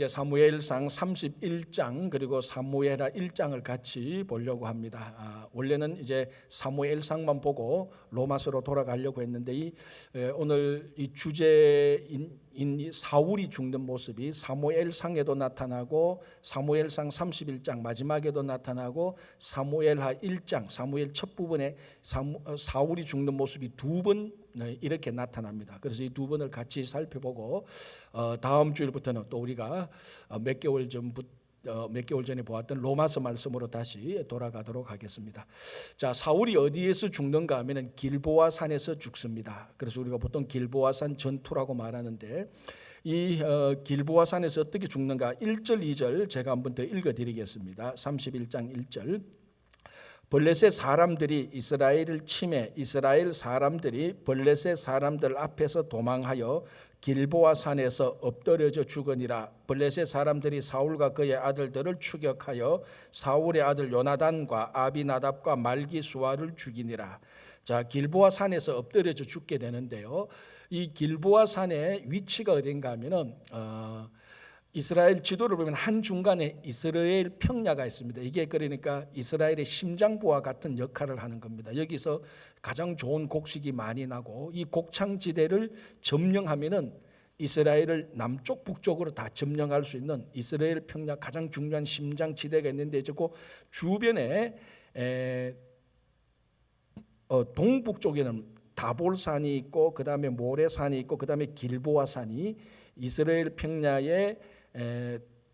이제 사무엘상 31장 그리고 사무엘하 1장을 같이 보려고 합니다. 원래는 이제 사무엘상만 보고 로마서로 돌아가려고 했는데 오늘 이 주제인 사울이 죽는 모습이 사무엘상에도 나타나고 사무엘상 31장 마지막에도 나타나고 사무엘하 1장 사무엘 첫 부분에 사울이 죽는 모습이 두 번 이렇게 나타납니다. 그래서 이 두 번을 같이 살펴보고 다음 주일부터는 또 우리가 몇 개월 전에 보았던 로마서 말씀으로 다시 돌아가도록 하겠습니다. 자, 사울이 어디에서 죽는가 하면은 길보아 산에서 죽습니다. 그래서 우리가 보통 길보아 산 전투라고 말하는데 이 길보아 산에서 어떻게 죽는가 1절 2절 제가 한번 더 읽어드리겠습니다. 31장 1절 블레셋 사람들이 이스라엘을 침해 이스라엘 사람들이 블레셋 사람들 앞에서 도망하여 길보아 산에서 엎드려져 죽으니라. 블레셋 사람들이 사울과 그의 아들들을 추격하여 사울의 아들 요나단과 아비나답과 말기수아를 죽이니라. 자, 길보아 산에서 엎드려져 죽게 되는데요. 이 길보아 산의 위치가 어딘가 하면은 이스라엘 지도를 보면 한 중간에 이스라엘 평야가 있습니다. 이게 그러니까 이스라엘의 심장부와 같은 역할을 하는 겁니다. 여기서 가장 좋은 곡식이 많이 나고 이 곡창지대를 점령하면은 이스라엘을 남쪽 북쪽으로 다 점령할 수 있는 이스라엘 평야 가장 중요한 심장지대가 있는데 그 주변에 동북쪽에는 다볼산이 있고 그 다음에 모레산이 있고 그 다음에 길보아산이 이스라엘 평야의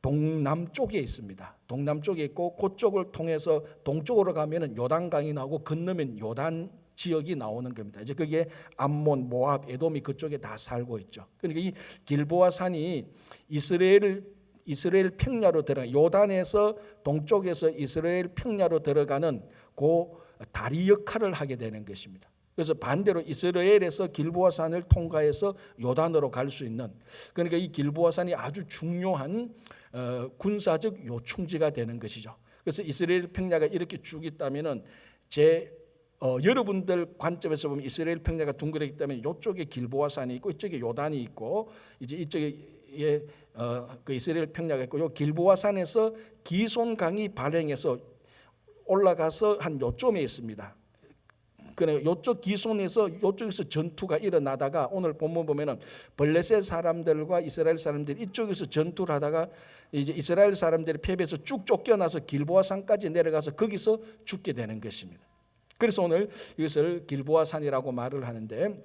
동남쪽에 있습니다. 동남쪽에 있고 그쪽을 통해서 동쪽으로 가면은 요단강이 나오고 건너면 요단 지역이 나오는 겁니다. 이제 그게 암몬, 모압, 에돔이 그쪽에 다 살고 있죠. 그러니까 이 길보아 산이 이스라엘 평야로 들어가 요단에서 동쪽에서 이스라엘 평야로 들어가는 그 다리 역할을 하게 되는 것입니다. 그래서 반대로 이스라엘에서 길보아 산을 통과해서 요단으로 갈 수 있는 그러니까 이 길보아 산이 아주 중요한 군사적 요충지가 되는 것이죠. 그래서 이스라엘 평야가 이렇게 쭉 있다면은 여러분들 관점에서 보면 이스라엘 평야가 둥그렇기 때문에 이쪽에 길보아 산이 있고 이쪽에 요단이 있고 이제 이쪽에 그 이스라엘 평야가 있고 요 길보아 산에서 기손 강이 발행해서 올라가서 한 요점에 있습니다. 그래 요쪽 기손에서 요쪽에서 전투가 일어나다가 오늘 본문 보면은 블레셋 사람들과 이스라엘 사람들이 이쪽에서 전투를 하다가 이제 이스라엘 사람들이 패배해서 쭉 쫓겨나서 길보아 산까지 내려가서 거기서 죽게 되는 것입니다. 그래서 오늘 이것을 길보아 산이라고 말을 하는데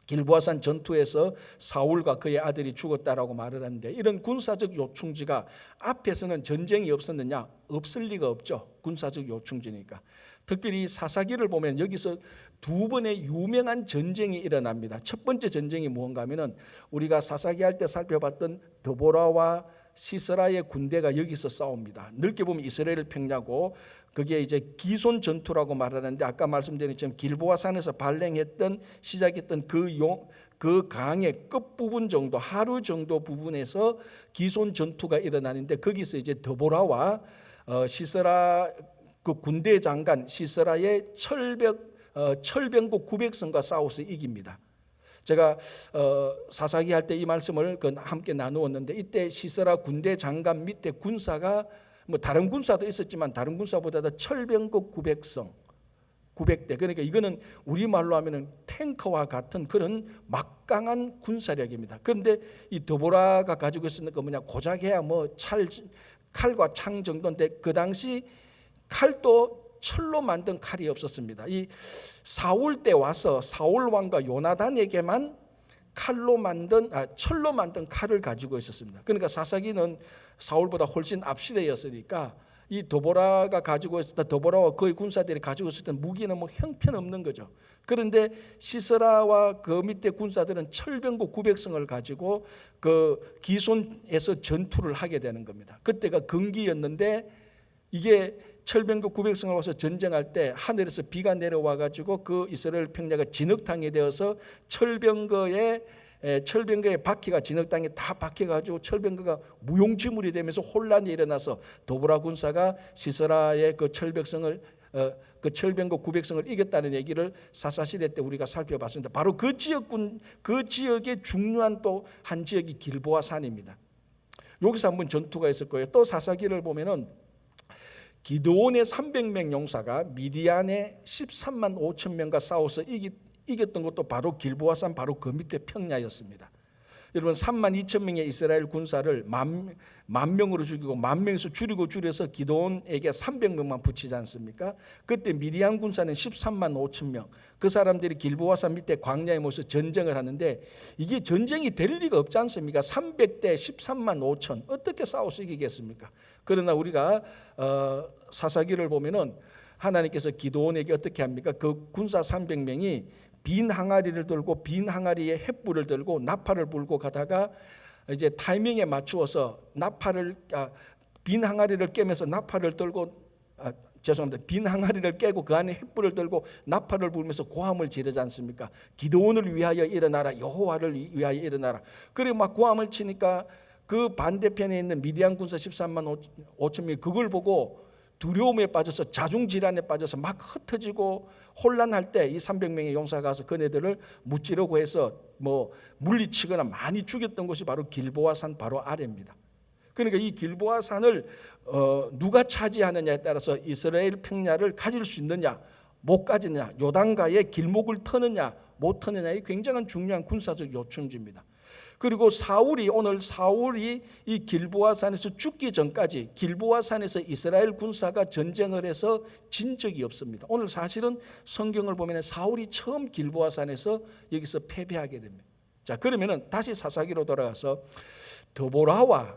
길보아 산 전투에서 사울과 그의 아들이 죽었다라고 말을 하는데 이런 군사적 요충지가 앞에서는 전쟁이 없었느냐? 없을 리가 없죠. 군사적 요충지니까. 특별히 사사기를 보면 여기서 두 번의 유명한 전쟁이 일어납니다. 첫 번째 전쟁이 무언가 하면은 우리가 사사기 할 때 살펴봤던 드보라와 시스라의 군대가 여기서 싸웁니다. 넓게 보면 이스라엘 평야고 그게 이제 기손 전투라고 말하는데 아까 말씀드린 것처럼 길보아 산에서 발행했던 시작했던 그 강의 끝부분 정도 하루 정도 부분에서 기손 전투가 일어나는데 거기서 이제 드보라와 시스라 그 군대 장관 시스라의 철병국 900성과 싸워서 이깁니다. 제가 사사기 할 때 이 말씀을 함께 나누었는데 이때 시스라 군대 장관 밑에 군사가 뭐 다른 군사도 있었지만 다른 군사보다 철병국 900성 900대 그러니까 이거는 우리말로 하면은 탱커와 같은 그런 막강한 군사력입니다. 그런데 이 드보라가 가지고 있었는 거 뭐냐 고작해야 뭐 칼과 창 정도인데 그 당시 칼도 철로 만든 칼이 없었습니다. 이 사울 때 와서 사울 왕과 요나단에게만 철로 만든 칼을 가지고 있었습니다. 그러니까 사사기는 사울보다 훨씬 앞시대였으니까 이 드보라가 가지고 있었던 드보라와 그의 군사들이 가지고 있었던 무기는 뭐 형편없는 거죠. 그런데 시스라와 그 밑에 군사들은 철병국 900성을 가지고 그 기손에서 전투를 하게 되는 겁니다. 그때가 건기였는데 이게 철병국 900성을 와서 전쟁할 때 하늘에서 비가 내려와 가지고 그 이스라엘 평야가 진흙탕이 되어서 철병거의 바퀴가 진흙탕에 다 박혀 가지고 철병거가 무용지물이 되면서 혼란이 일어나서 드보라 군사가 시스라의 그 그 철병국 900성을 이겼다는 얘기를 사사시대 때 우리가 살펴봤습니다. 바로 그 지역의 중요한 또 한 지역이 길보아 산입니다. 여기서 한번 전투가 있을 거예요. 또 사사기를 보면은 기드온의 300명 용사가 미디안의 13만 5천 명과 싸워서 이겼던 것도 바로 길보아산 바로 그 밑에 평야였습니다. 여러분 3만 2천 명의 이스라엘 군사를 만 명으로 죽이고 만 명에서 줄여서 기드온에게 300명만 붙이지 않습니까? 그때 미디안 군사는 13만 5천 명. 그 사람들이 길보아산 밑에 광야에 모여서 전쟁을 하는데 이게 전쟁이 될 리가 없지 않습니까? 300대 13만 5천 어떻게 싸워서 이기겠습니까? 그러나 우리가 사사기를 보면은 하나님께서 기드온에게 어떻게 합니까? 그 군사 300명이 빈 항아리를 들고 빈 항아리에 횃불을 들고 나팔을 불고 가다가 이제 타이밍에 맞추어서 빈 항아리를 깨면서 나팔을 들고 빈 항아리를 깨고 그 안에 횃불을 들고 나팔을 불면서 고함을 지르지 않습니까? 기드온을 위하여 일어나라, 여호와를 위하여 일어나라. 그래 막 고함을 치니까 그 반대편에 있는 미디안 군사 13만 5천 명이 그걸 보고 두려움에 빠져서 자중질환에 빠져서 막 흩어지고 혼란할 때 이 300명의 용사가 가서 그네들을 무찌르고 해서 뭐 물리치거나 많이 죽였던 곳이 바로 길보아산 바로 아래입니다. 그러니까 이 길보아산을 누가 차지하느냐에 따라서 이스라엘 평야를 가질 수 있느냐 못 가지느냐, 요단가에 길목을 터느냐 못 터느냐의 굉장한 중요한 군사적 요충지입니다. 그리고 사울이 이 길보아산에서 죽기 전까지 길보아산에서 이스라엘 군사가 전쟁을 해서 진 적이 없습니다. 오늘 사실은 성경을 보면 사울이 처음 길보아산에서 여기서 패배하게 됩니다. 자, 그러면은 다시 사사기로 돌아가서 드보라와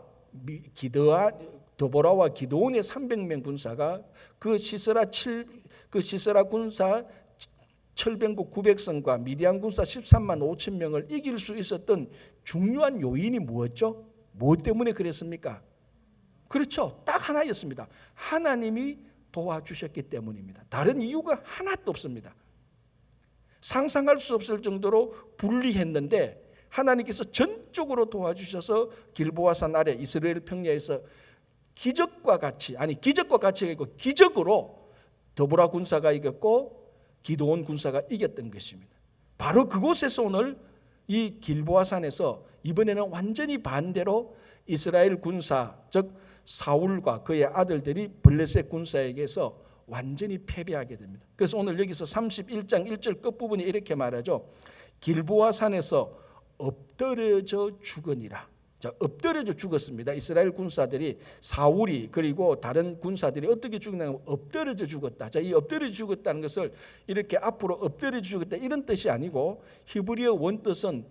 기드온의 300명 군사가 그 시스라 군사 철병국 900성과 미디안 군사 13만 5천 명을 이길 수 있었던 중요한 요인이 무엇죠? 무엇 때문에 그랬습니까? 그렇죠. 딱 하나였습니다. 하나님이 도와주셨기 때문입니다. 다른 이유가 하나도 없습니다. 상상할 수 없을 정도로 불리했는데 하나님께서 전적으로 도와주셔서 길보아산 아래 이스라엘 평야에서 기적과 같이 아니고 기적으로 드보라 군사가 이겼고 기드온 군사가 이겼던 것입니다. 바로 그곳에서 오늘 이 길보아산에서 이번에는 완전히 반대로 이스라엘 군사 즉 사울과 그의 아들들이 블레셋 군사에게서 완전히 패배하게 됩니다. 그래서 오늘 여기서 31장 1절 끝부분이 이렇게 말하죠. 길보아산에서 엎드려져 죽으니라. 자, 엎드려져 죽었습니다. 이스라엘 군사들이 사울이 그리고 다른 군사들이 어떻게 죽었냐면 엎드려져 죽었다. 자, 이 엎드려져 죽었다는 것을 이렇게 앞으로 엎드려져 죽었다 이런 뜻이 아니고 히브리어 원뜻은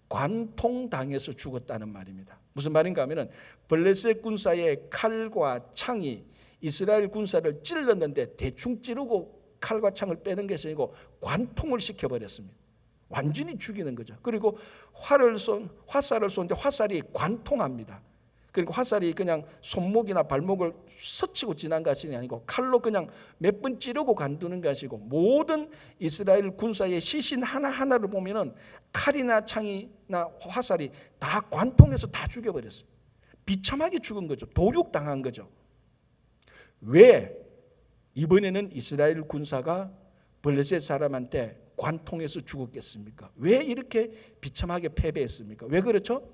관통당해서 죽었다는 말입니다. 무슨 말인가 하면은 블레셋 군사의 칼과 창이 이스라엘 군사를 찔렀는데 대충 찌르고 칼과 창을 빼는 것이 아니고 관통을 시켜버렸습니다. 완전히 죽이는 거죠. 그리고 화살을 쏘는데 화살이 관통합니다. 그러니까 화살이 그냥 손목이나 발목을 스치고 지난 것이 아니고 칼로 그냥 몇 번 찌르고 간두는 것이고 모든 이스라엘 군사의 시신 하나하나를 보면은 칼이나 창이나 화살이 다 관통해서 다 죽여버렸어요. 비참하게 죽은 거죠. 도륙당한 거죠. 왜 이번에는 이스라엘 군사가 블레셋 사람한테 관통해서 죽었겠습니까? 왜 이렇게 비참하게 패배했습니까? 왜 그렇죠?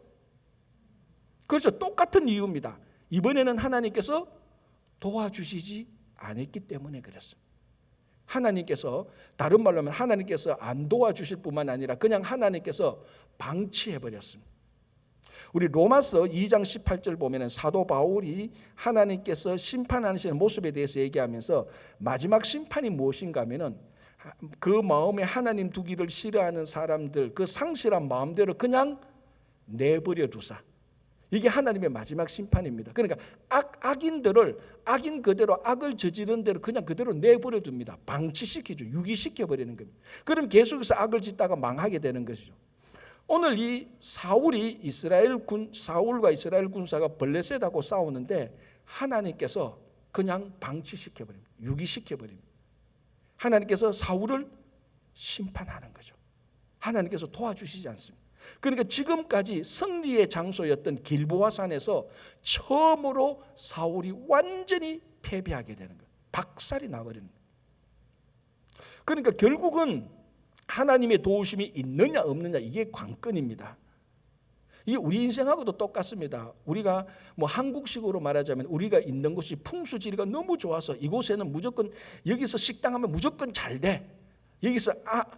그렇죠. 똑같은 이유입니다. 이번에는 하나님께서 도와주시지 않았기 때문에 그랬습니다. 하나님께서 다른 말로 하면 하나님께서 안 도와주실 뿐만 아니라 그냥 하나님께서 방치해버렸습니다. 우리 로마서 2장 18절 보면 사도 바울이 하나님께서 심판하시는 모습에 대해서 얘기하면서 마지막 심판이 무엇인가 하면은 그 마음에 하나님 두기를 싫어하는 사람들 그 상실한 마음대로 그냥 내버려 두사. 이게 하나님의 마지막 심판입니다. 그러니까 악인 그대로 악을 저지른 대로 그냥 그대로 내버려 둡니다. 방치시키죠. 유기시켜버리는 겁니다. 그럼 계속해서 악을 짓다가 망하게 되는 것이죠. 오늘 이 사울과 이스라엘 군사가 블레셋하고 싸우는데 하나님께서 그냥 방치시켜버립니다. 유기시켜버립니다. 하나님께서 사울을 심판하는 거죠. 하나님께서 도와주시지 않습니다. 그러니까 지금까지 승리의 장소였던 길보아산에서 처음으로 사울이 완전히 패배하게 되는 거예요. 박살이 나버리는 거예요. 그러니까 결국은 하나님의 도우심이 있느냐 없느냐 이게 관건입니다. 이 우리 인생하고도 똑같습니다. 우리가 뭐 한국식으로 말하자면 우리가 있는 곳이 풍수지리가 너무 좋아서 이곳에는 무조건 여기서 식당하면 무조건 잘 돼. 여기서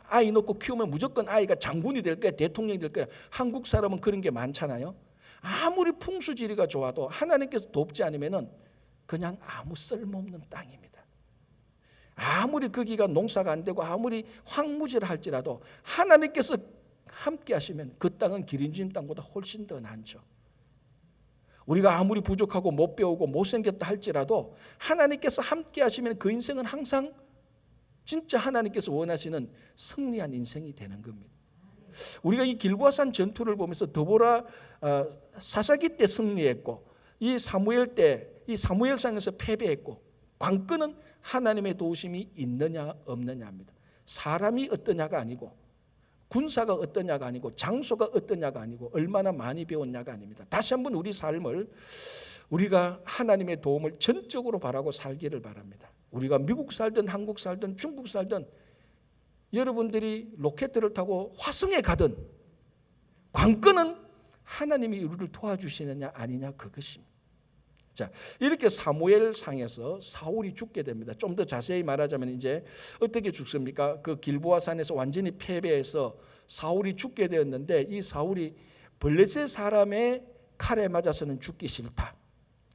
아이 놓고 키우면 무조건 아이가 장군이 될 거야, 대통령이 될 거야. 한국 사람은 그런 게 많잖아요. 아무리 풍수지리가 좋아도 하나님께서 돕지 않으면은 그냥 아무 쓸모없는 땅입니다. 아무리 거기가 농사가 안 되고 아무리 황무지를 할지라도 하나님께서 함께 하시면 그 땅은 기름진 땅보다 훨씬 더 낫죠. 우리가 아무리 부족하고 못 배우고 못생겼다 할지라도 하나님께서 함께 하시면 그 인생은 항상 진짜 하나님께서 원하시는 승리한 인생이 되는 겁니다. 우리가 이 길보아산 전투를 보면서 드보라 사사기 때 승리했고 이 사무엘 때 이 사무엘상에서 패배했고 관건은 하나님의 도우심이 있느냐 없느냐입니다. 사람이 어떠냐가 아니고 군사가 어떠냐가 아니고 장소가 어떠냐가 아니고 얼마나 많이 배웠냐가 아닙니다. 다시 한번 우리 삶을 우리가 하나님의 도움을 전적으로 바라고 살기를 바랍니다. 우리가 미국 살든 한국 살든 중국 살든 여러분들이 로켓을 타고 화성에 가든 관건은 하나님이 우리를 도와주시느냐 아니냐 그것입니다. 자, 이렇게 사무엘상에서 사울이 죽게 됩니다. 좀 더 자세히 말하자면 이제 어떻게 죽습니까? 그 길보아 산에서 완전히 패배해서 사울이 죽게 되었는데 이 사울이 블레셋 사람의 칼에 맞아서는 죽기 싫다.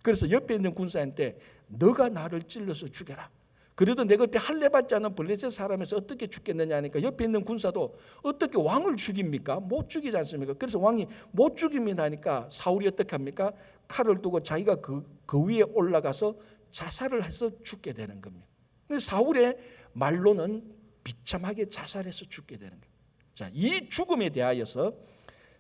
그래서 옆에 있는 군사한테 너가 나를 찔러서 죽여라. 그래도 내가 그때 할례 받지 않은 블레셋 사람에서 어떻게 죽겠느냐 하니까 옆에 있는 군사도 어떻게 왕을 죽입니까? 못 죽이지 않습니까? 그래서 왕이 못 죽입니다 하니까 사울이 어떻게 합니까? 칼을 두고 자기가 그 위에 올라가서 자살을 해서 죽게 되는 겁니다. 근데 사울의 말로는 비참하게 자살해서 죽게 되는 겁니다. 자, 이 죽음에 대하여서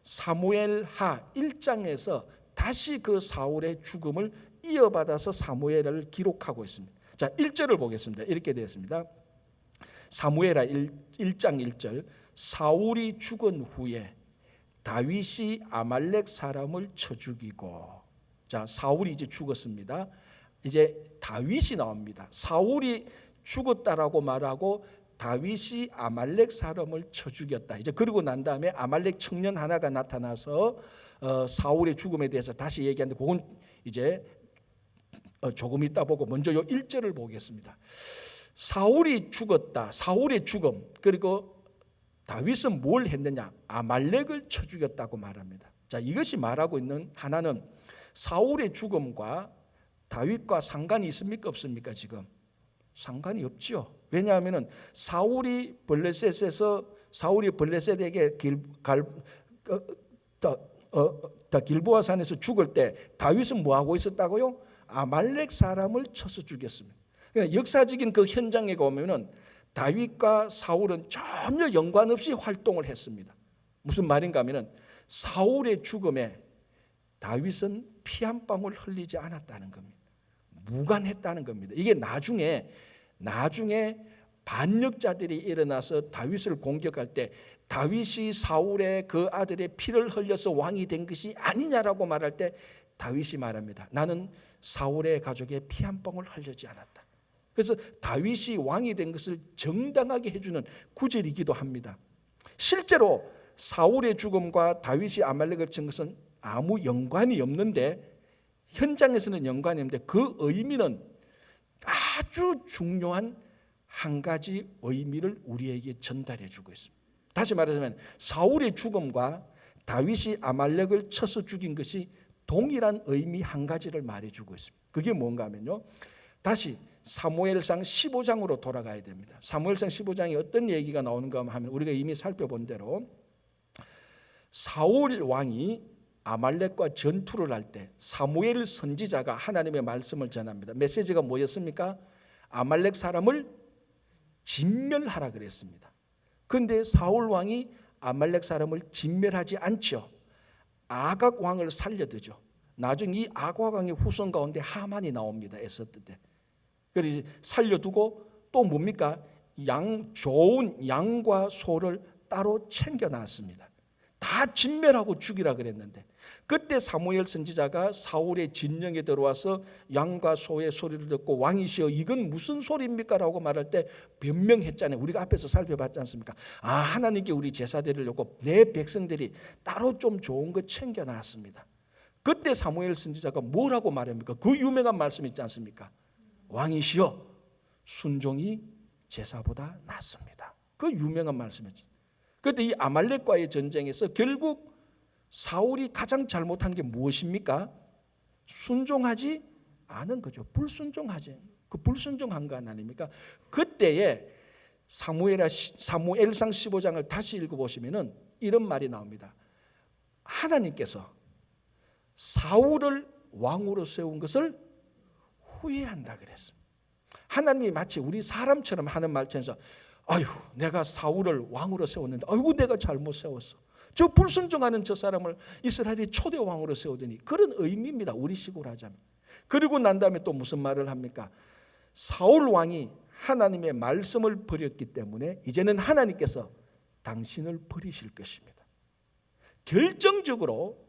사무엘하 1장에서 다시 그 사울의 죽음을 이어받아서 사무엘을 기록하고 있습니다. 자, 1절을 보겠습니다. 이렇게 되었습니다. 사무엘하 1장 1절 사울이 죽은 후에 다윗이 아말렉 사람을 쳐 죽이고. 자, 사울이 이제 죽었습니다. 이제 다윗이 나옵니다. 사울이 죽었다라고 말하고 다윗이 아말렉 사람을 쳐 죽였다. 이제 그러고 난 다음에 아말렉 청년 하나가 나타나서 사울의 죽음에 대해서 다시 얘기하는데 그건 이제 조금 이따 보고 먼저 요 1절을 보겠습니다. 사울이 죽었다. 사울의 죽음. 그리고 다윗은 뭘 했느냐? 아말렉을 쳐 죽였다고 말합니다. 자, 이것이 말하고 있는 하나는 사울의 죽음과 다윗과 상관이 있습니까? 없습니까? 지금 상관이 없지요. 왜냐하면 사울이 블레셋에게 길보아 산에서 죽을 때 다윗은 뭐 하고 있었다고요? 아말렉 사람을 쳐서 죽였습니다. 그러니까 역사적인 그 현장에 보면은 다윗과 사울은 전혀 연관 없이 활동을 했습니다. 무슨 말인가 하면은 사울의 죽음에 다윗은 피 한 방울 흘리지 않았다는 겁니다. 무관했다는 겁니다. 이게 나중에 반역자들이 일어나서 다윗을 공격할 때 다윗이 사울의 그 아들의 피를 흘려서 왕이 된 것이 아니냐라고 말할 때 다윗이 말합니다. 나는 사울의 가족의 피 한 방울 흘리지 않았다. 그래서 다윗이 왕이 된 것을 정당하게 해주는 구절이기도 합니다. 실제로 사울의 죽음과 다윗이 아말렉을 친 것은 아무 연관이 없는데 현장에서는 연관이 없는데 그 의미는 아주 중요한 한 가지 의미를 우리에게 전달해 주고 있습니다. 다시 말하자면 사울의 죽음과 다윗이 아말렉을 쳐서 죽인 것이 동일한 의미 한 가지를 말해주고 있습니다. 그게 뭔가 하면요, 다시 사무엘상 15장으로 돌아가야 됩니다. 사무엘상 15장에 어떤 얘기가 나오는가 하면 우리가 이미 살펴본 대로 사울 왕이 아말렉과 전투를 할 때 사무엘 선지자가 하나님의 말씀을 전합니다. 메시지가 뭐였습니까? 아말렉 사람을 진멸하라 그랬습니다. 그런데 사울 왕이 아말렉 사람을 진멸하지 않죠. 아각 왕을 살려두죠. 나중에 이 아각 왕의 후손 가운데 하만이 나옵니다. 에스더 때. 그래서 살려두고 또 뭡니까? 좋은 양과 소를 따로 챙겨놨습니다. 다 진멸하고 죽이라 그랬는데 그때 사무엘 선지자가 사울의 진영에 들어와서 양과 소의 소리를 듣고 왕이시여 이건 무슨 소리입니까? 라고 말할 때 변명했잖아요. 우리가 앞에서 살펴봤지 않습니까? 하나님께 우리 제사 드리려고 내 백성들이 따로 좀 좋은 거 챙겨놨습니다. 그때 사무엘 선지자가 뭐라고 말합니까? 그 유명한 말씀 있지 않습니까? 왕이시여 순종이 제사보다 낫습니다. 그 유명한 말씀이지. 그런데 이 아말렉과의 전쟁에서 결국 사울이 가장 잘못한 게 무엇입니까? 순종하지 않은 거죠. 불순종하지. 그 불순종한 거 아닙니까? 그때에 사무엘상 15장을 다시 읽어보시면 이런 말이 나옵니다. 하나님께서 사울을 왕으로 세운 것을 후회한다 그랬습니다. 하나님이 마치 우리 사람처럼 하는 말처럼 아유 내가 사울을 왕으로 세웠는데 아이고 내가 잘못 세웠어. 저 불순종하는 저 사람을 이스라엘의 초대 왕으로 세우더니 그런 의미입니다. 우리식으로 하자면. 그리고 난 다음에 또 무슨 말을 합니까? 사울 왕이 하나님의 말씀을 버렸기 때문에 이제는 하나님께서 당신을 버리실 것입니다. 결정적으로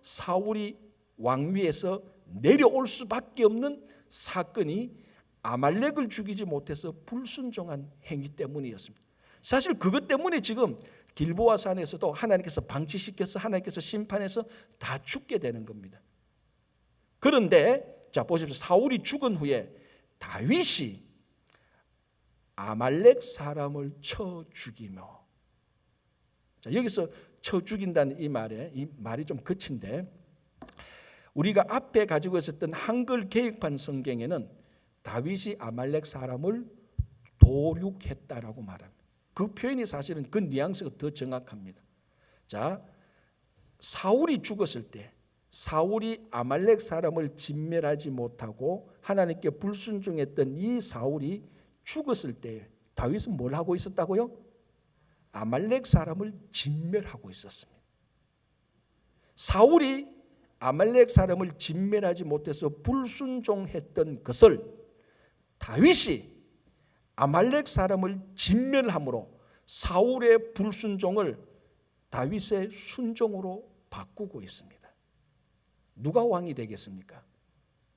사울이 왕위에서 내려올 수밖에 없는 사건이 아말렉을 죽이지 못해서 불순종한 행위 때문이었습니다. 사실 그것 때문에 지금 길보아 산에서도 하나님께서 방치시켜서 하나님께서 심판해서 다 죽게 되는 겁니다. 그런데 자 보십시오. 사울이 죽은 후에 다윗이 아말렉 사람을 쳐 죽이며, 자 여기서 쳐 죽인다는 이 말이 좀 거친데 우리가 앞에 가지고 있었던 한글 개혁판 성경에는 다윗이 아말렉 사람을 도륙했다라고 말합니다. 그 표현이 사실은 그 뉘앙스가 더 정확합니다. 자, 사울이 죽었을 때 사울이 아말렉 사람을 진멸하지 못하고 하나님께 불순종했던 이 사울이 죽었을 때 다윗은 뭘 하고 있었다고요? 아말렉 사람을 진멸하고 있었습니다. 사울이 아말렉 사람을 진멸하지 못해서 불순종했던 것을 다윗이 아말렉 사람을 진멸함으로 사울의 불순종을 다윗의 순종으로 바꾸고 있습니다. 누가 왕이 되겠습니까?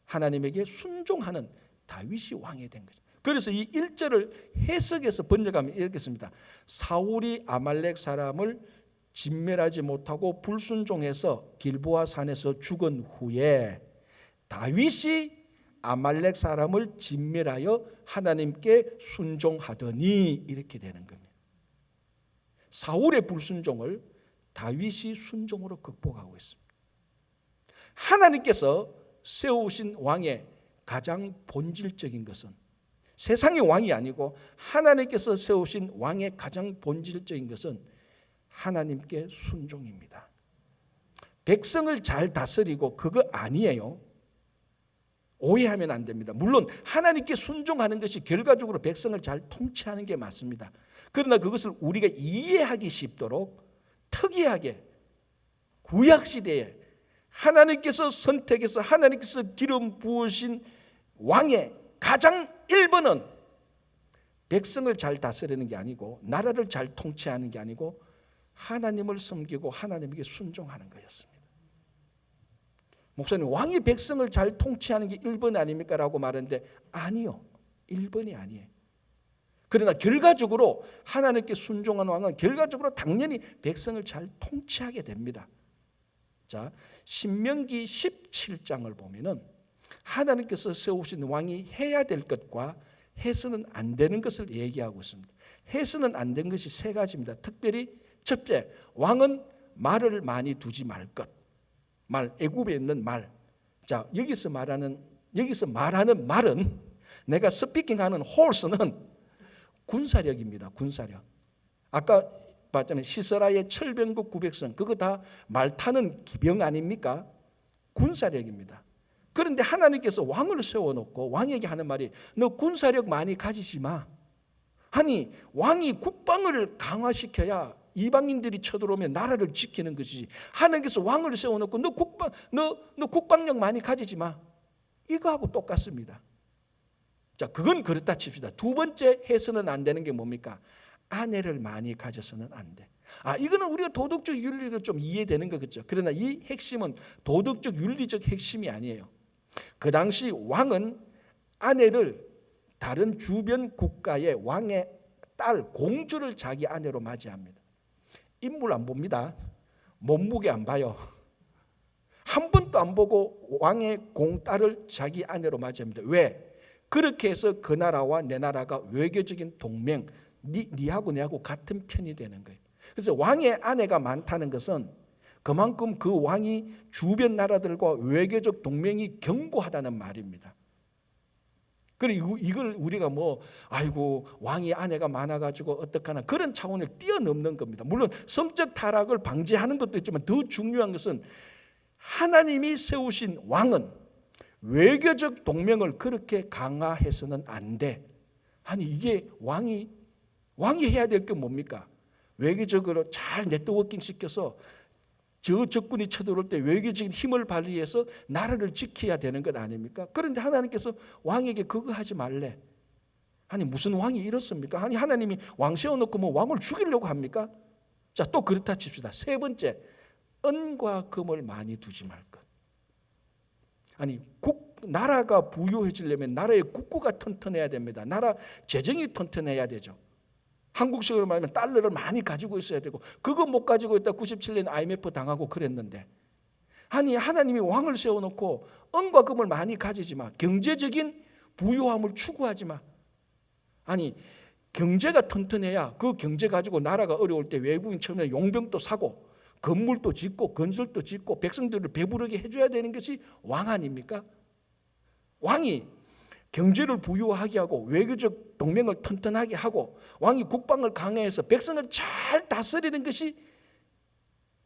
하나님에게 순종하는 다윗이 왕이 된 거죠. 그래서 이 1절을 해석해서 번역하면 이렇게 씁니다. 사울이 아말렉 사람을 진멸하지 못하고 불순종해서 길보아 산에서 죽은 후에 다윗이 아말렉 사람을 진멸하여 하나님께 순종하더니 이렇게 되는 겁니다. 사울의 불순종을 다윗이 순종으로 극복하고 있습니다. 하나님께서 세우신 왕의 가장 본질적인 것은 세상의 왕이 아니고 하나님께서 세우신 왕의 가장 본질적인 것은 하나님께 순종입니다. 백성을 잘 다스리고 그거 아니에요. 오해하면 안 됩니다. 물론 하나님께 순종하는 것이 결과적으로 백성을 잘 통치하는 게 맞습니다. 그러나 그것을 우리가 이해하기 쉽도록 특이하게 구약시대에 하나님께서 선택해서 하나님께서 기름 부으신 왕의 가장 1번은 백성을 잘 다스리는 게 아니고 나라를 잘 통치하는 게 아니고 하나님을 섬기고 하나님에게 순종하는 거였습니다. 목사님, 왕이 백성을 잘 통치하는 게 1번 아닙니까? 라고 말하는데 아니요, 1번이 아니에요. 그러나 결과적으로 하나님께 순종한 왕은 결과적으로 당연히 백성을 잘 통치하게 됩니다. 자, 신명기 17장을 보면은 하나님께서 세우신 왕이 해야 될 것과 해서는 안 되는 것을 얘기하고 있습니다. 해서는 안 된 것이 3가지입니다. 특별히 첫째, 왕은 말을 많이 두지 말 것. 애굽에 있는 말. 자, 여기서 말하는 말은 내가 스피킹하는 홀스는 군사력입니다. 군사력. 아까 봤잖아요. 시스라의 철병국 900성. 그거 다 말 타는 기병 아닙니까? 군사력입니다. 그런데 하나님께서 왕을 세워놓고 왕에게 하는 말이 너 군사력 많이 가지지 마. 아니 왕이 국방을 강화시켜야 이방인들이 쳐들어오면 나라를 지키는 것이지. 하나님께서 왕을 세워놓고 너 국방력 많이 가지지 마. 이거하고 똑같습니다. 자, 그건 그렇다 칩시다. 두 번째 해서는 안 되는 게 뭡니까? 아내를 많이 가져서는 안 돼. 이거는 우리가 도덕적 윤리로 좀 이해되는 거겠죠. 그러나 이 핵심은 도덕적 윤리적 핵심이 아니에요. 그 당시 왕은 아내를 다른 주변 국가의 왕의 딸 공주를 자기 아내로 맞이합니다. 인물 안 봅니다. 몸무게 안 봐요. 한 번도 안 보고 왕의 공딸을 자기 아내로 맞이합니다. 왜? 그렇게 해서 그 나라와 내 나라가 외교적인 동맹, 니하고 내하고 같은 편이 되는 거예요. 그래서 왕의 아내가 많다는 것은 그만큼 그 왕이 주변 나라들과 외교적 동맹이 견고하다는 말입니다. 그리고 이걸 우리가 아이고 왕이 아내가 많아가지고 어떡하나 그런 차원을 뛰어넘는 겁니다. 물론 성적 타락을 방지하는 것도 있지만 더 중요한 것은 하나님이 세우신 왕은 외교적 동맹을 그렇게 강화해서는 안 돼. 이게 왕이 해야 될 게 뭡니까? 외교적으로 잘 네트워킹 시켜서 저 적군이 쳐들어올 때 외교적인 힘을 발휘해서 나라를 지켜야 되는 것 아닙니까? 그런데 하나님께서 왕에게 그거 하지 말래. 무슨 왕이 이렇습니까? 하나님이 왕 세워놓고 왕을 죽이려고 합니까? 자, 또 그렇다 칩시다. 세 번째, 은과 금을 많이 두지 말 것. 나라가 부유해지려면 나라의 국고가 튼튼해야 됩니다. 나라 재정이 튼튼해야 되죠. 한국식으로 말하면 달러를 많이 가지고 있어야 되고, 그거 못 가지고 있다 97년 IMF 당하고 그랬는데, 하나님이 왕을 세워놓고 은과 금을 많이 가지지 마. 경제적인 부유함을 추구하지 마. 경제가 튼튼해야 그 경제 가지고 나라가 어려울 때 외국인 처음에 용병도 사고 건물도 짓고 건설도 짓고 백성들을 배부르게 해줘야 되는 것이 왕 아닙니까? 왕이 경제를 부유하게 하고 외교적 동맹을 튼튼하게 하고 왕이 국방을 강화해서 백성을 잘 다스리는 것이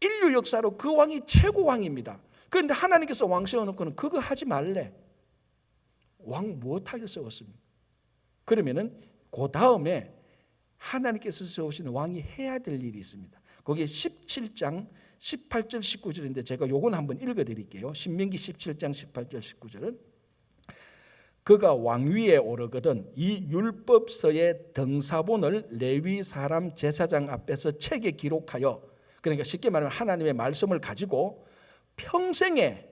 인류 역사로 그 왕이 최고 왕입니다. 그런데 하나님께서 왕 세워놓고는 그거 하지 말래. 왕 못하게 세웠습니다. 그러면은 그 다음에 하나님께서 세우신 왕이 해야 될 일이 있습니다. 거기에 17장 18절 19절인데 제가 요건 한번 읽어드릴게요. 신명기 17장 18절 19절은 그가 왕위에 오르거든 이 율법서의 등사본을 레위 사람 제사장 앞에서 책에 기록하여, 그러니까 쉽게 말하면 하나님의 말씀을 가지고 평생에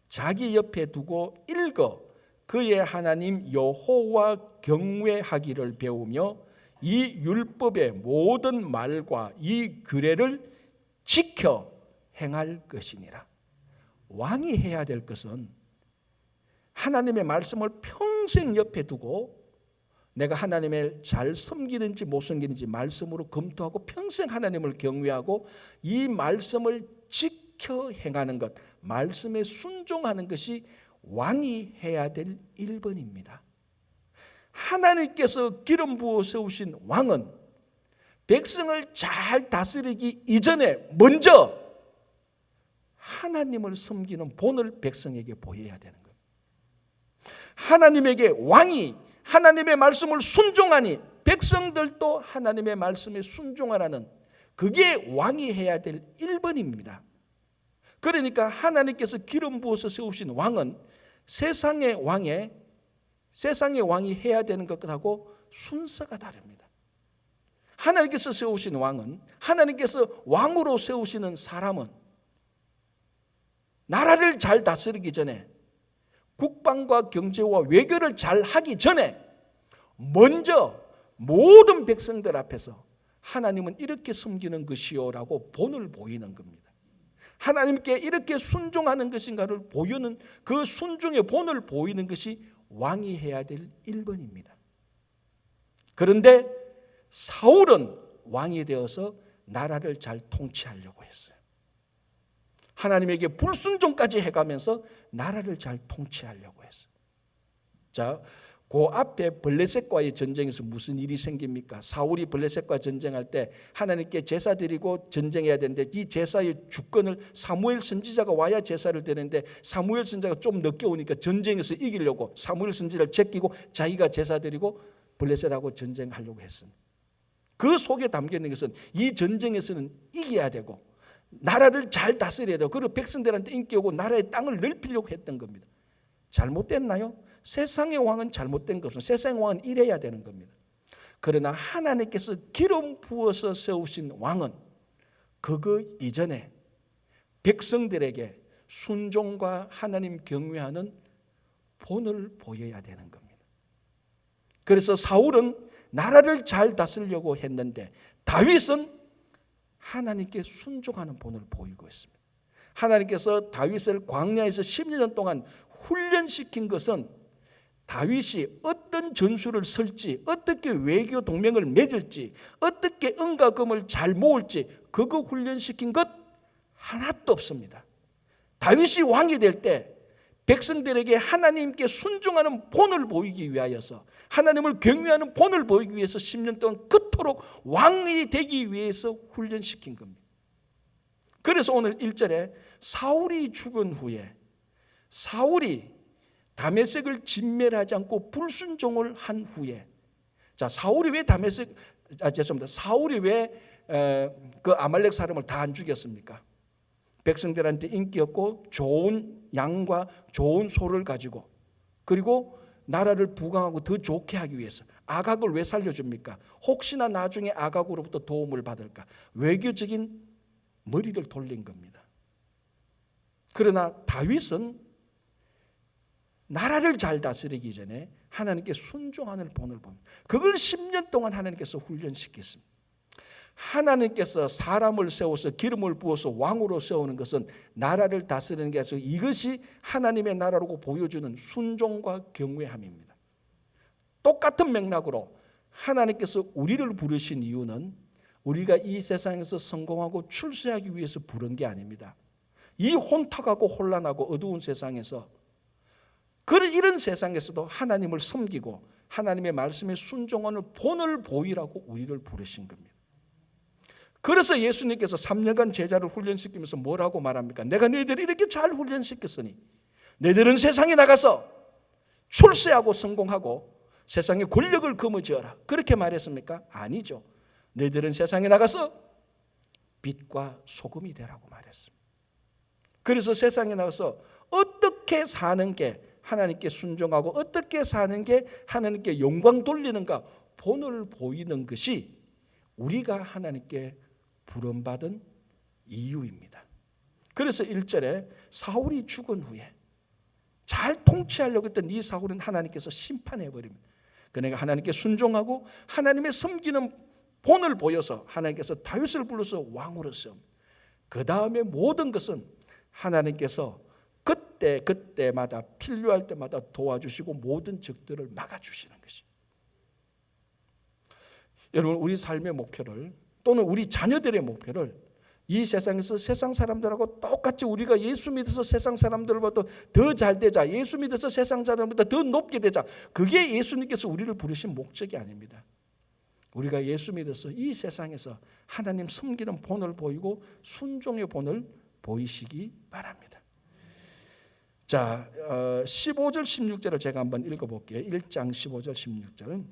자기 옆에 두고 읽어 그의 하나님 여호와 경외하기를 배우며 이 율법의 모든 말과 이 규례를 지켜 행할 것이니라. 왕이 해야 될 것은 하나님의 말씀을 평생 옆에 두고 내가 하나님을 잘 섬기는지 못 섬기는지 말씀으로 검토하고 평생 하나님을 경외하고 이 말씀을 지켜 행하는 것, 말씀에 순종하는 것이 왕이 해야 될 1번입니다. 하나님께서 기름 부어 세우신 왕은 백성을 잘 다스리기 이전에 먼저 하나님을 섬기는 본을 백성에게 보여야 되는 거예요. 하나님에게 왕이 하나님의 말씀을 순종하니 백성들도 하나님의 말씀에 순종하라는, 그게 왕이 해야 될 1번입니다. 그러니까 하나님께서 기름 부어서 세우신 왕은 세상의 왕이 해야 되는 것하고 순서가 다릅니다. 하나님께서 세우신 왕은, 하나님께서 왕으로 세우시는 사람은 나라를 잘 다스리기 전에, 국방과 경제와 외교를 잘 하기 전에 먼저 모든 백성들 앞에서 하나님은 이렇게 섬기는 것이요라고 본을 보이는 겁니다. 하나님께 이렇게 순종하는 것인가를 보이는, 그 순종의 본을 보이는 것이 왕이 해야 될 1번입니다. 그런데 사울은 왕이 되어서 나라를 잘 통치하려고 했어요. 하나님에게 불순종까지 해가면서 나라를 잘 통치하려고 했어요. 자, 그 앞에 블레셋과의 전쟁에서 무슨 일이 생깁니까? 사울이 블레셋과 전쟁할 때 하나님께 제사 드리고 전쟁해야 되는데 이 제사의 주권을 사무엘 선지자가 와야 제사를 드리는데 사무엘 선지자가 좀 늦게 오니까 전쟁에서 이기려고 사무엘 선지자를 제끼고 자기가 제사 드리고 블레셋하고 전쟁하려고 했습니다. 그 속에 담겨있는 것은 이 전쟁에서는 이겨야 되고 나라를 잘 다스려야 되고 그리고 백성들한테 인기 오고 나라의 땅을 넓히려고 했던 겁니다. 잘못됐나요? 세상의 왕은 잘못된 것 없습니다. 세상의 왕은 이래야 되는 겁니다. 그러나 하나님께서 기름 부어서 세우신 왕은 그거 이전에 백성들에게 순종과 하나님 경외하는 본을 보여야 되는 겁니다. 그래서 사울은 나라를 잘 다스리려고 했는데 다윗은 하나님께 순종하는 본을 보이고 있습니다. 하나님께서 다윗을 광야에서 10년 동안 훈련시킨 것은 다윗이 어떤 전술을 쓸지, 어떻게 외교 동맹을 맺을지, 어떻게 은과 금을 잘 모을지 그거 훈련시킨 것 하나도 없습니다. 다윗이 왕이 될 때 백성들에게 하나님께 순종하는 본을 보이기 위하여서, 하나님을 경외하는 본을 보이기 위해서 10년 동안 그토록 왕이 되기 위해서 훈련시킨 겁니다. 그래서 오늘 1절에 사울이 죽은 후에 사울이 다메섹을 진멸하지 않고 불순종을 한 후에, 자, 사울이 왜 사울이 왜 그 아말렉 사람을 다 안 죽였습니까? 백성들한테 인기 없고 좋은 양과 좋은 소를 가지고, 그리고 나라를 부강하고 더 좋게 하기 위해서. 아각을 왜 살려줍니까? 혹시나 나중에 아각으로부터 도움을 받을까? 외교적인 머리를 돌린 겁니다. 그러나 다윗은 나라를 잘 다스리기 전에 하나님께 순종하는 본을 봅니다. 그걸 10년 동안 하나님께서 훈련시켰습니다. 하나님께서 사람을 세워서 기름을 부어서 왕으로 세우는 것은 나라를 다스리는 게 아니라 이것이 하나님의 나라라고 보여주는 순종과 경외함입니다. 똑같은 맥락으로 하나님께서 우리를 부르신 이유는 우리가 이 세상에서 성공하고 출세하기 위해서 부른 게 아닙니다. 이 혼탁하고 혼란하고 어두운 세상에서, 이런 세상에서도 하나님을 섬기고 하나님의 말씀에 순종하는 본을 보이라고 우리를 부르신 겁니다. 그래서 예수님께서 3년간 제자를 훈련시키면서 뭐라고 말합니까? 내가 너희들을 이렇게 잘 훈련시켰으니 너희들은 세상에 나가서 출세하고 성공하고 세상의 권력을 거머쥐어라. 그렇게 말했습니까? 아니죠. 너희들은 세상에 나가서 빛과 소금이 되라고 말했습니다. 그래서 세상에 나가서 어떻게 사는 게 하나님께 순종하고 어떻게 사는 게 하나님께 영광 돌리는가 본을 보이는 것이 우리가 하나님께 부름받은 이유입니다. 그래서 1절에 사울이 죽은 후에 잘 통치하려고 했던 이 사울은 하나님께서 심판해버립니다. 그러니까 하나님께 순종하고 하나님의 섬기는 본을 보여서 하나님께서 다윗을 불러서 왕으로 세웁니다. 그 다음에 모든 것은 하나님께서 그때마다 필요할 때마다 도와주시고 모든 적들을 막아주시는 것입니다. 여러분, 우리 삶의 목표를 또는 우리 자녀들의 목표를 이 세상에서 세상 사람들하고 똑같이 우리가 예수 믿어서 세상 사람들보다 더 잘 되자, 예수 믿어서 세상 사람들보다 더 높게 되자, 그게 예수님께서 우리를 부르신 목적이 아닙니다. 우리가 예수 믿어서 이 세상에서 하나님 섬기는 본을 보이고 순종의 본을 보이시기 바랍니다. 자, 15절 16절을 제가 한번 읽어볼게요. 1장 15절 16절은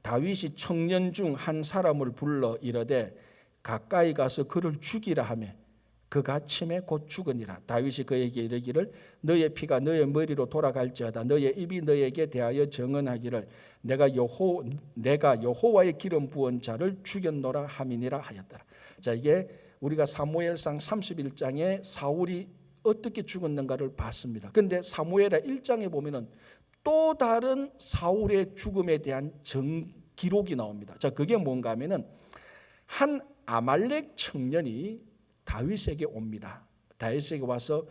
다윗이 청년 중 한 사람을 불러 이르되 가까이 가서 그를 죽이라 하며 그가 침에 곧 죽으니라. 다윗이 그에게 이르기를 너의 피가 너의 머리로 돌아갈지어다. 너의 입이 너에게 대하여 정언하기를 내가 여호와의 기름 부은 자를 죽였노라 함이니라 하였더라. 자, 이게 우리가 사무엘상 31장에 사울이 어떻게 죽었는가를 봤습니다. 그런데 사무엘하 1장에 보면은 또 다른 사울의 죽음에 대한 기록이 나옵니다. 자, 그게 뭔가 하면은 한 아말렉 청년이 다윗에게 옵니다. 다윗에게 와서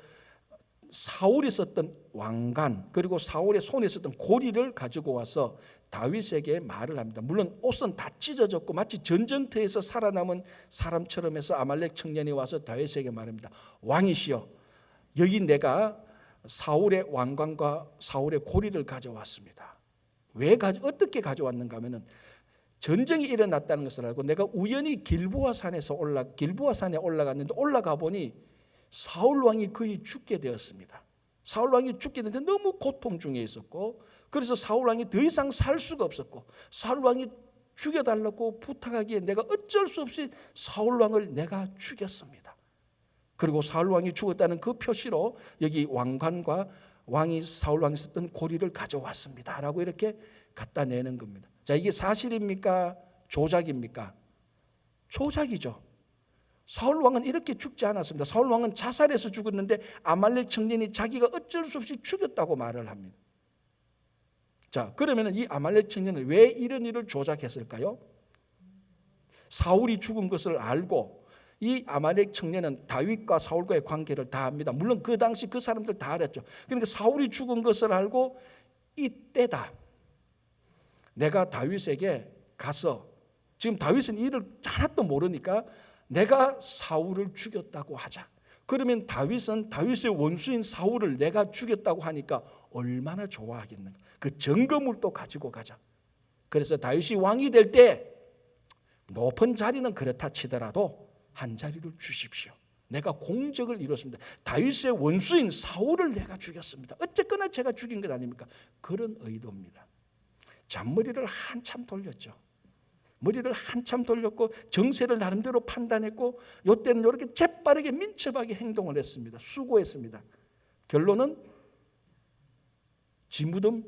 사울이 썼던 왕관 그리고 사울의 손에 썼던 고리를 가지고 와서 다윗에게 말을 합니다. 물론 옷은 다 찢어졌고 마치 전쟁터에서 살아남은 사람처럼 해서 아말렉 청년이 와서 다윗에게 말합니다. 왕이시여, 여기 내가 사울의 왕관과 사울의 고리를 가져왔습니다. 어떻게 가져왔는가 하면은 전쟁이 일어났다는 것을 알고 내가 우연히 길보아 산에 올라갔는데 올라가 보니 사울 왕이 거의 죽게 되었습니다. 사울 왕이 죽게 됐는데 너무 고통 중에 있었고, 그래서 사울 왕이 더 이상 살 수가 없었고, 사울 왕이 죽여달라고 부탁하기에 내가 어쩔 수 없이 사울 왕을 내가 죽였습니다. 그리고 사울 왕이 죽었다는 그 표시로 여기 왕관과 사울 왕이 썼던 고리를 가져왔습니다 라고 이렇게 갖다 내는 겁니다. 자, 이게 사실입니까? 조작입니까? 조작이죠. 사울 왕은 이렇게 죽지 않았습니다. 사울 왕은 자살해서 죽었는데 아말렉 청년이 자기가 어쩔 수 없이 죽였다고 말을 합니다. 자, 그러면 이 아말렉 청년은 왜 이런 일을 조작했을까요? 사울이 죽은 것을 알고 이 아말렉 청년은 다윗과 사울과의 관계를 다 압니다. 물론 그 당시 그 사람들 다 알았죠. 그러니까 사울이 죽은 것을 알고 이때다. 내가 다윗에게 가서, 지금 다윗은 이를 하나도 모르니까 내가 사울을 죽였다고 하자. 그러면 다윗은 다윗의 원수인 사울을 내가 죽였다고 하니까 얼마나 좋아하겠는가. 그 증거물 또 가지고 가자. 그래서 다윗이 왕이 될 때 높은 자리는 그렇다 치더라도 한 자리를 주십시오. 내가 공적을 이뤘습니다. 다윗의 원수인 사울을 내가 죽였습니다. 어쨌거나 제가 죽인 것 아닙니까? 그런 의도입니다. 잔머리를 한참 돌렸죠. 머리를 한참 돌렸고 정세를 나름대로 판단했고 이때는 이렇게 재빠르게 민첩하게 행동을 했습니다. 수고했습니다. 결론은 지 무덤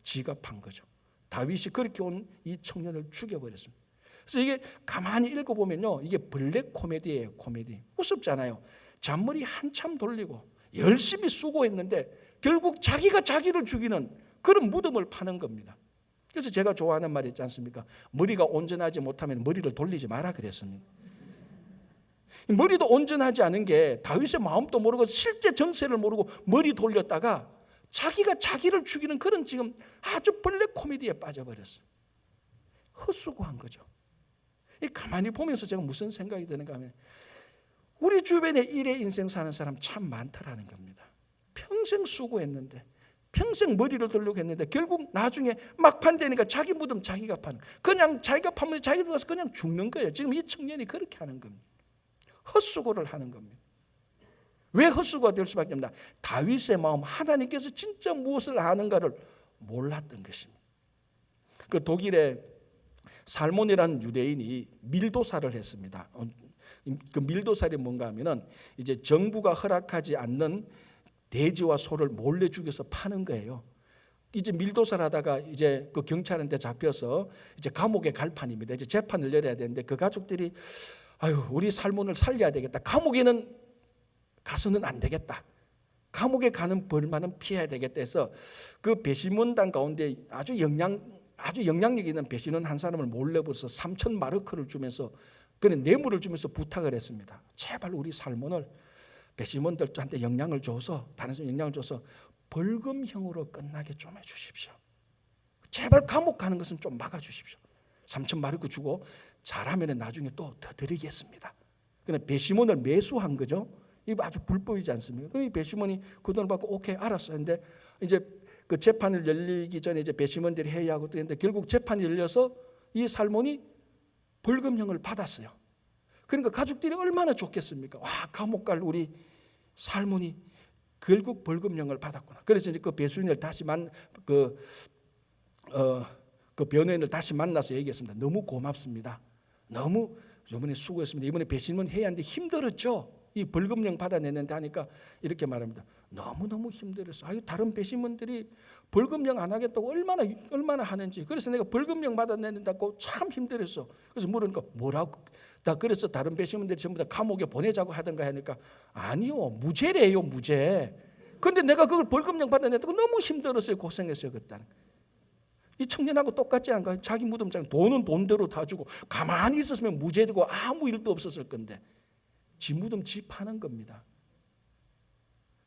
지가 판 거죠. 다윗이 그렇게 온 이 청년을 죽여버렸습니다. 그래서 이게 가만히 읽어보면요, 이게 블랙 코미디예요. 코미디. 우습잖아요. 잔머리 한참 돌리고 열심히 수고했는데 결국 자기가 자기를 죽이는 그런 무덤을 파는 겁니다. 그래서 제가 좋아하는 말이 있지 않습니까? 머리가 온전하지 못하면 머리를 돌리지 마라 그랬습니다. 머리도 온전하지 않은 게 다윗의 마음도 모르고 실제 정세를 모르고 머리 돌렸다가 자기가 자기를 죽이는 그런 지금 아주 블랙 코미디에 빠져버렸어요. 헛수고한 거죠. 가만히 보면서 제가 무슨 생각이 드는가 하면 우리 주변에 일의 인생 사는 사람 참 많더라는 겁니다. 평생 수고했는데 평생 머리를 돌려고 했는데 결국 나중에 막판 되니까 자기 무덤 자기가 파는, 그냥 자기가 파면 자기 들어가서 그냥 죽는 거예요. 지금 이 청년이 그렇게 하는 겁니다. 헛수고를 하는 겁니다. 왜 헛수고가 될 수밖에 없나? 다윗의 마음, 하나님께서 진짜 무엇을 아는가를 몰랐던 것입니다. 그 독일의 살몬이라는 유대인이 밀도살을 했습니다. 그 밀도살이 뭔가 하면은 이제 정부가 허락하지 않는 돼지와 소를 몰래 죽여서 파는 거예요. 이제 밀도살하다가 이제 그 경찰한테 잡혀서 이제 감옥에 갈 판입니다. 이제 재판을 열어야 되는데 그 가족들이 아유, 우리 살몬을 살려야 되겠다. 감옥에는 가서는 안 되겠다. 감옥에 가는 벌만은 피해야 되겠다 해서 그 배심원단 가운데 아주 영향력 있는 배심원 한 사람을 몰래 불러서 3,000마르크를 주면서 그는 뇌물을 주면서 부탁을 했습니다. 제발 우리 살몬을 배심원들한테 영향을 줘서, 다른 사람 영향을 줘서 벌금형으로 끝나게 좀 해주십시오. 제발 감옥 가는 것은 좀 막아주십시오. 3,000마르크 주고 잘하면 나중에 또 더 드리겠습니다. 그냥 배심원을 매수한 거죠. 이거 아주 불법이지 않습니까? 그럼 배심원이 그 돈을 받고 오케이 알았어. 근데 이제 그 재판을 열리기 전에 이제 배심원들이 회의하고 그랬는데 결국 재판이 열려서 이 살몬이 벌금형을 받았어요. 그러니까 가족들이 얼마나 좋겠습니까? 와, 감옥 갈 우리 살몬이 결국 벌금형을 받았구나. 그래서 이제 그 배수인을 다시 그 변호인을 다시 만나서 얘기했습니다. 너무 고맙습니다. 너무 이번에 수고했습니다. 이번에 배심원 회의하는데 힘들었죠. 이 벌금형 받아내는데 하니까 이렇게 말합니다. 너무너무 힘들었어. 아유, 다른 배심원들이 벌금형 안 하겠다고 얼마나 하는지. 그래서 내가 벌금형 받아내는다고 참 힘들었어. 그래서 물으니까 뭐라고? 다 그래서 다른 배심원들이 전부 다 감옥에 보내자고 하던가 하니까 아니요, 무죄래요, 무죄. 그런데 내가 그걸 벌금형 받아냈다고 너무 힘들었어요, 고생했어요 그때. 이 청년하고 똑같지 않을까? 자기 무덤장 돈은 돈대로 다 주고 가만히 있었으면 무죄되고 아무 일도 없었을 건데 지 무덤 지 파는 겁니다.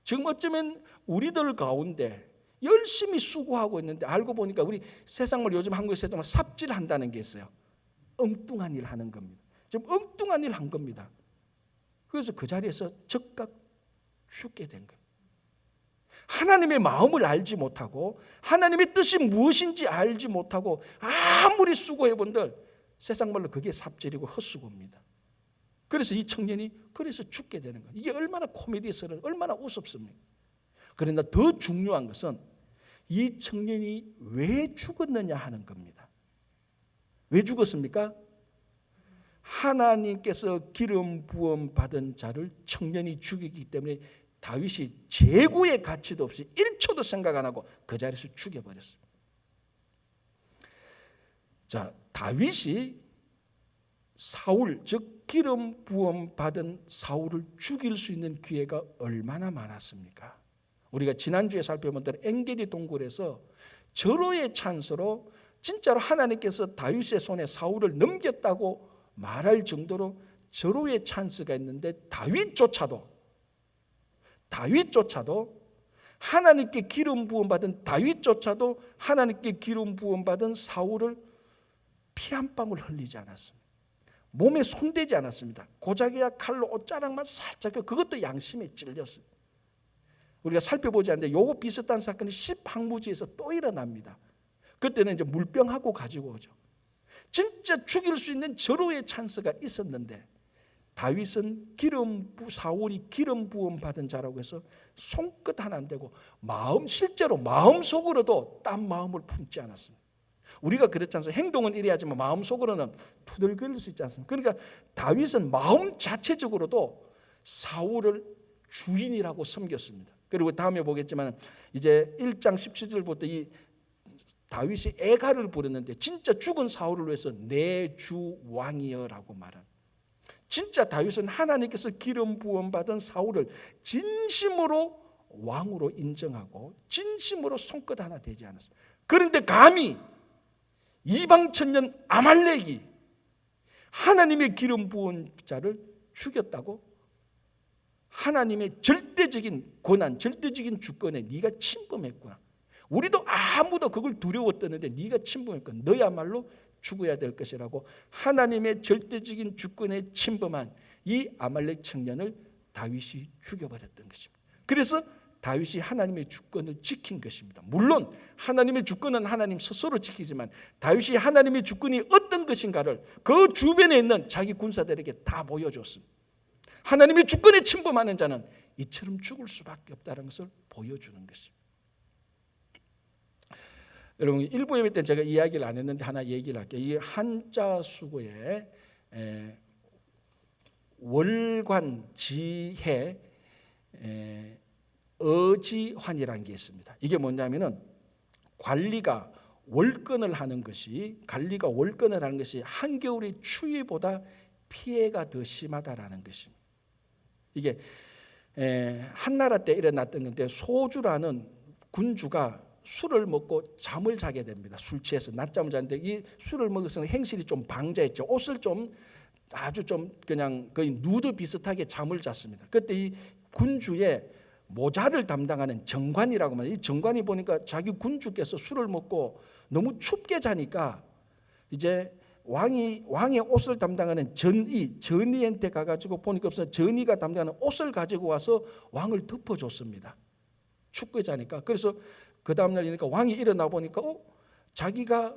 지금 어쩌면 우리들 가운데 열심히 수고하고 있는데 알고 보니까 우리 세상을 요즘 한국의 세상을 삽질한다는 게 있어요. 엉뚱한 일 하는 겁니다. 좀 엉뚱한 일 한 겁니다. 그래서 그 자리에서 즉각 죽게 된 거예요. 하나님의 마음을 알지 못하고 하나님의 뜻이 무엇인지 알지 못하고 아무리 수고해본들 세상 말로 그게 삽질이고 헛수고입니다. 그래서 이 청년이 그래서 죽게 되는 거예요. 이게 얼마나 코미디스러운, 얼마나 우습습니까? 그러나 더 중요한 것은 이 청년이 왜 죽었느냐 하는 겁니다. 왜 죽었습니까? 하나님께서 기름 부음 받은 자를 청년이 죽이기 때문에 다윗이 재고의 가치도 없이 1초도 생각 안 하고 그 자리에서 죽여버렸습니다. 자, 다윗이 사울, 즉 기름 부음 받은 사울을 죽일 수 있는 기회가 얼마나 많았습니까? 우리가 지난주에 살펴본 대로 엔게디 동굴에서 절호의 찬스로 진짜로 하나님께서 다윗의 손에 사울을 넘겼다고 말할 정도로 절호의 찬스가 있는데 다윗조차도 하나님께 기름 부음 받은 다윗조차도 하나님께 기름 부음 받은 사울을 피 한 방울 흘리지 않았습니다. 몸에 손대지 않았습니다. 고작이야 칼로 옷자락만 살짝, 그것도 양심에 찔렸습니다. 우리가 살펴보지 않는데 요거 비슷한 사건이 십항무지에서 또 일어납니다. 그때는 이제 물병하고 가지고 오죠. 진짜 죽일 수 있는 절호의 찬스가 있었는데 다윗은 사울이 기름 부음 받은 자라고 해서 손끝 하나 안 대고 실제로 마음속으로도 딴 마음을 품지 않았습니다. 우리가 그렇지 않습니까? 행동은 이래야지만 마음속으로는 투덜거릴 수 있지 않습니까? 그러니까 다윗은 마음 자체적으로도 사울을 주인이라고 섬겼습니다. 그리고 다음에 보겠지만 이제 1장 17절부터 이 다윗이 애가를 부르는데 진짜 죽은 사울을 위해서 내 주 왕이여라고 말한, 진짜 다윗은 하나님께서 기름 부음 받은 사울을 진심으로 왕으로 인정하고 진심으로 손끝 하나 대지 않았습니다. 그런데 감히 이방 천년 아말렉이 하나님의 기름 부은 자를 죽였다고? 하나님의 절대적인 권한, 절대적인 주권에 네가 침범했구나. 우리도 아무도 그걸 두려워 떠는데 네가 침범했구나. 너야말로 죽어야 될 것이라고 하나님의 절대적인 주권에 침범한 이 아말렉 청년을 다윗이 죽여버렸던 것입니다. 그래서 다윗이 하나님의 주권을 지킨 것입니다. 물론 하나님의 주권은 하나님 스스로 지키지만 다윗이 하나님의 주권이 어떤 것인가를 그 주변에 있는 자기 군사들에게 다 보여줬습니다. 하나님의 주권에 침범하는 자는 이처럼 죽을 수밖에 없다는 것을 보여주는 것입니다. 여러분, 일부 예배 때 제가 이야기를 안 했는데 하나 얘기를 할게요. 이 한자 수고에 월관지해 어지환이라는 게 있습니다. 이게 뭐냐면은 관리가 월권을 하는 것이 한겨울의 추위보다 피해가 더 심하다라는 것입니다. 이게 한나라 때 일어났던 건데 소주라는 군주가 술을 먹고 잠을 자게 됩니다. 술 취해서 낮잠을 자는데 이 술을 먹어서 행실이 좀 방자했죠. 옷을 좀 아주 좀 그냥 거의 누드 비슷하게 잠을 잤습니다. 그때 이 군주의 모자를 담당하는 정관이라고 말해요. 이 정관이 보니까 자기 군주께서 술을 먹고 너무 춥게 자니까 이제 왕의 옷을 담당하는 전이한테 가가지고 보니까 없어 전이가 담당하는 옷을 가지고 와서 왕을 덮어줬습니다. 춥게 자니까. 그래서 그 다음날 이니까 왕이 일어나 보니까 자기가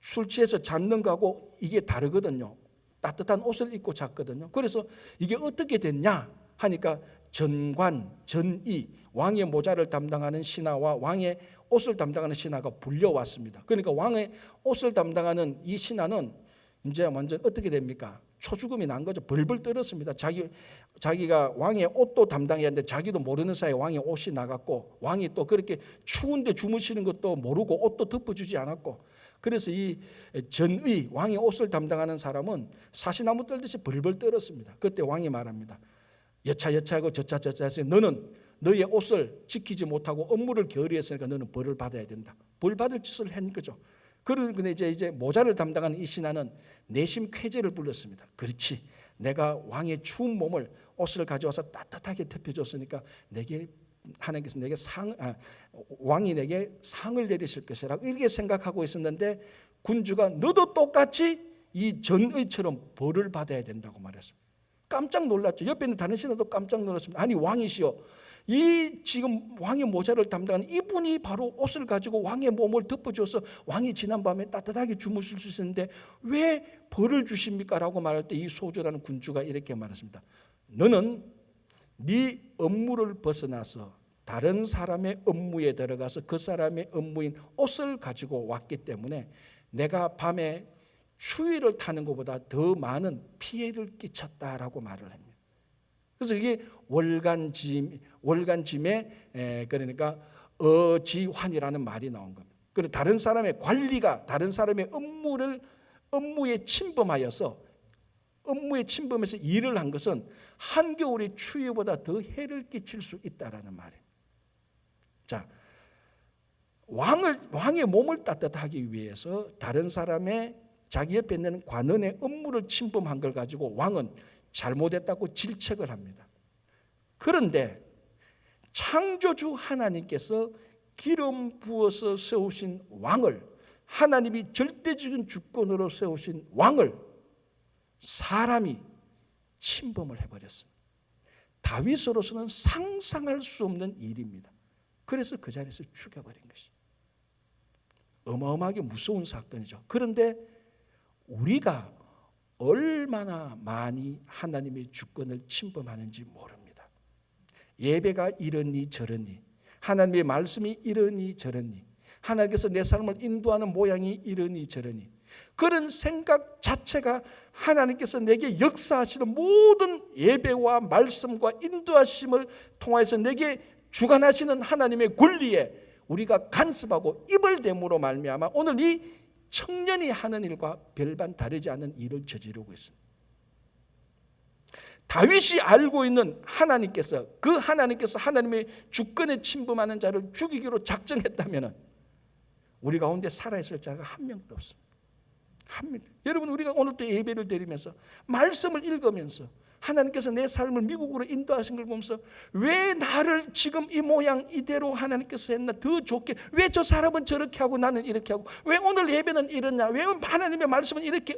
술 취해서 잤는 거하고 이게 다르거든요. 따뜻한 옷을 입고 잤거든요. 그래서 이게 어떻게 됐냐 하니까 전이 왕의 모자를 담당하는 신하와 왕의 옷을 담당하는 신하가 불려왔습니다. 그러니까 왕의 옷을 담당하는 이 신하는 이제 완전 어떻게 됩니까? 초죽음이 난 거죠. 벌벌 떨었습니다. 자기가 왕의 옷도 담당해야 하는데 자기도 모르는 사이에 왕의 옷이 나갔고 왕이 또 그렇게 추운데 주무시는 것도 모르고 옷도 덮어주지 않았고, 그래서 이 전의 왕의 옷을 담당하는 사람은 사시나무 떨듯이 벌벌 떨었습니다. 그때 왕이 말합니다. 여차하고 저차 해서 너는 너의 옷을 지키지 못하고 업무를 게으리했으니까 너는 벌을 받아야 된다. 벌 받을 짓을 한 거죠. 그런데 이제 모자를 담당하는 이 신하는 내심 쾌재를 불렀습니다. 그렇지, 내가 왕의 추운 몸을 옷을 가져와서 따뜻하게 덮여줬으니까 하나님께서 왕이 내게 상을 내리실 것이라고 이렇게 생각하고 있었는데 군주가 너도 똑같이 이 전의처럼 벌을 받아야 된다고 말했습니다. 깜짝 놀랐죠. 옆에 있는 다른 신하도 깜짝 놀랐습니다. 아니 왕이시여, 이 지금 왕의 모자를 담당하는 이분이 바로 옷을 가지고 왕의 몸을 덮어줘서 왕이 지난밤에 따뜻하게 주무실 수 있었는데 왜 벌을 주십니까? 라고 말할 때 이 소주라는 군주가 이렇게 말했습니다. 너는 네 업무를 벗어나서 다른 사람의 업무에 들어가서 그 사람의 업무인 옷을 가지고 왔기 때문에 내가 밤에 추위를 타는 것보다 더 많은 피해를 끼쳤다라고 말을 합니다. 그래서 이게 월간짐에 그러니까 어지환이라는 말이 나온 겁니다. 그래서 다른 사람의 관리가 다른 사람의 업무를 업무에 침범해서 일을 한 것은 한겨울의 추위보다 더 해를 끼칠 수 있다라는 말이에요. 자, 왕의 몸을 따뜻하기 위해서 다른 사람의 자기 옆에 있는 관원의 업무를 침범한 걸 가지고 왕은 잘못했다고 질책을 합니다. 그런데 창조주 하나님께서 기름 부어서 세우신 왕을, 하나님이 절대적인 주권으로 세우신 왕을 사람이 침범을 해버렸습니다. 다윗으로서는 상상할 수 없는 일입니다. 그래서 그 자리에서 죽여버린 것이 어마어마하게 무서운 사건이죠. 그런데 우리가 얼마나 많이 하나님의 주권을 침범하는지 모릅니다. 예배가 이러니 저러니, 하나님의 말씀이 이러니 저러니, 하나님께서 내 삶을 인도하는 모양이 이러니 저러니, 그런 생각 자체가 하나님께서 내게 역사하시는 모든 예배와 말씀과 인도하심을 통해서 내게 주관하시는 하나님의 권리에 우리가 간섭하고 입을 대므로 말미암아 오늘 이 청년이 하는 일과 별반 다르지 않은 일을 저지르고 있습니다. 다윗이 알고 있는 하나님께서, 그 하나님께서 하나님의 주권에 침범하는 자를 죽이기로 작정했다면 우리 가운데 살아있을 자가 한 명도 없습니다. 여러분, 우리가 오늘 또 예배를 드리면서 말씀을 읽으면서 하나님께서 내 삶을 미국으로 인도하신 걸 보면서 왜 나를 지금 이 모양 이대로 하나님께서 했나, 더 좋게, 왜 저 사람은 저렇게 하고 나는 이렇게 하고, 왜 오늘 예배는 이러냐, 왜 하나님의 말씀은 이렇게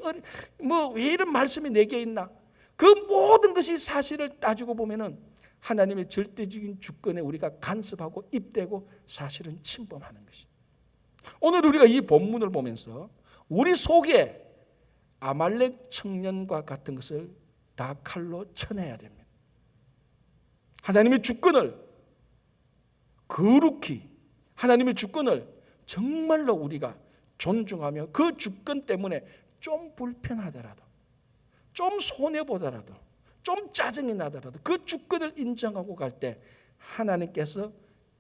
왜 이런 말씀이 내게 있나, 그 모든 것이 사실을 따지고 보면은 하나님의 절대적인 주권에 우리가 간섭하고 입대고 사실은 침범하는 것이. 오늘 우리가 이 본문을 보면서 우리 속에 아말렉 청년과 같은 것을 다 칼로 쳐내야 됩니다. 하나님의 주권을 거룩히, 하나님의 주권을 정말로 우리가 존중하며 그 주권 때문에 좀 불편하더라도, 좀 손해보더라도, 좀 짜증이 나더라도 그 주권을 인정하고 갈 때 하나님께서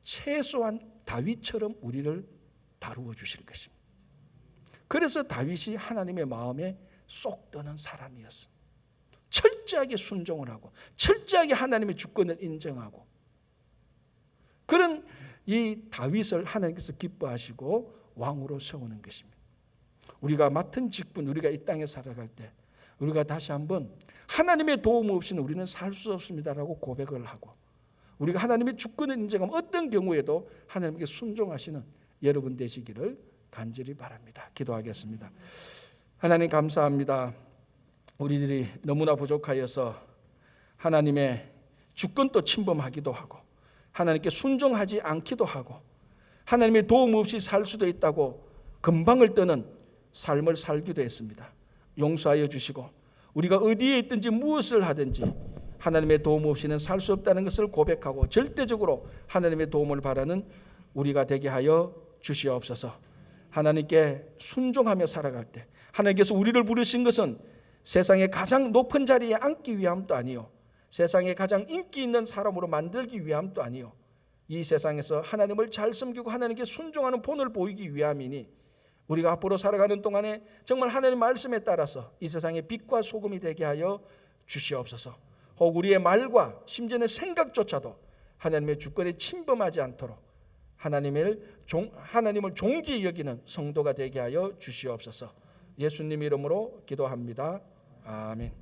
최소한 다윗처럼 우리를 다루어 주실 것입니다. 그래서 다윗이 하나님의 마음에 쏙 드는 사람이었습니다. 철저하게 순종을 하고 철저하게 하나님의 주권을 인정하고, 그런 이 다윗을 하나님께서 기뻐하시고 왕으로 세우는 것입니다. 우리가 맡은 직분, 우리가 이 땅에 살아갈 때 우리가 다시 한번 하나님의 도움 없이는 우리는 살 수 없습니다라고 고백을 하고, 우리가 하나님의 주권을 인정하면 어떤 경우에도 하나님께 순종하시는 여러분 되시기를 간절히 바랍니다. 기도하겠습니다. 하나님 감사합니다. 우리들이 너무나 부족하여서 하나님의 주권도 침범하기도 하고 하나님께 순종하지 않기도 하고 하나님의 도움 없이 살 수도 있다고 금방을 떠는 삶을 살기도 했습니다. 용서하여 주시고 우리가 어디에 있든지 무엇을 하든지 하나님의 도움 없이는 살 수 없다는 것을 고백하고 절대적으로 하나님의 도움을 바라는 우리가 되게 하여 주시옵소서. 하나님께 순종하며 살아갈 때 하나님께서 우리를 부르신 것은 세상의 가장 높은 자리에 앉기 위함도 아니요, 세상에 가장 인기 있는 사람으로 만들기 위함도 아니요, 이 세상에서 하나님을 잘 섬기고 하나님께 순종하는 본을 보이기 위함이니 우리가 앞으로 살아가는 동안에 정말 하나님의 말씀에 따라서 이 세상의 빛과 소금이 되게 하여 주시옵소서. 혹 우리의 말과 심지어는 생각조차도 하나님의 주권에 침범하지 않도록 하나님을 존귀히 여기는 성도가 되게 하여 주시옵소서. 예수님 이름으로 기도합니다. 아멘.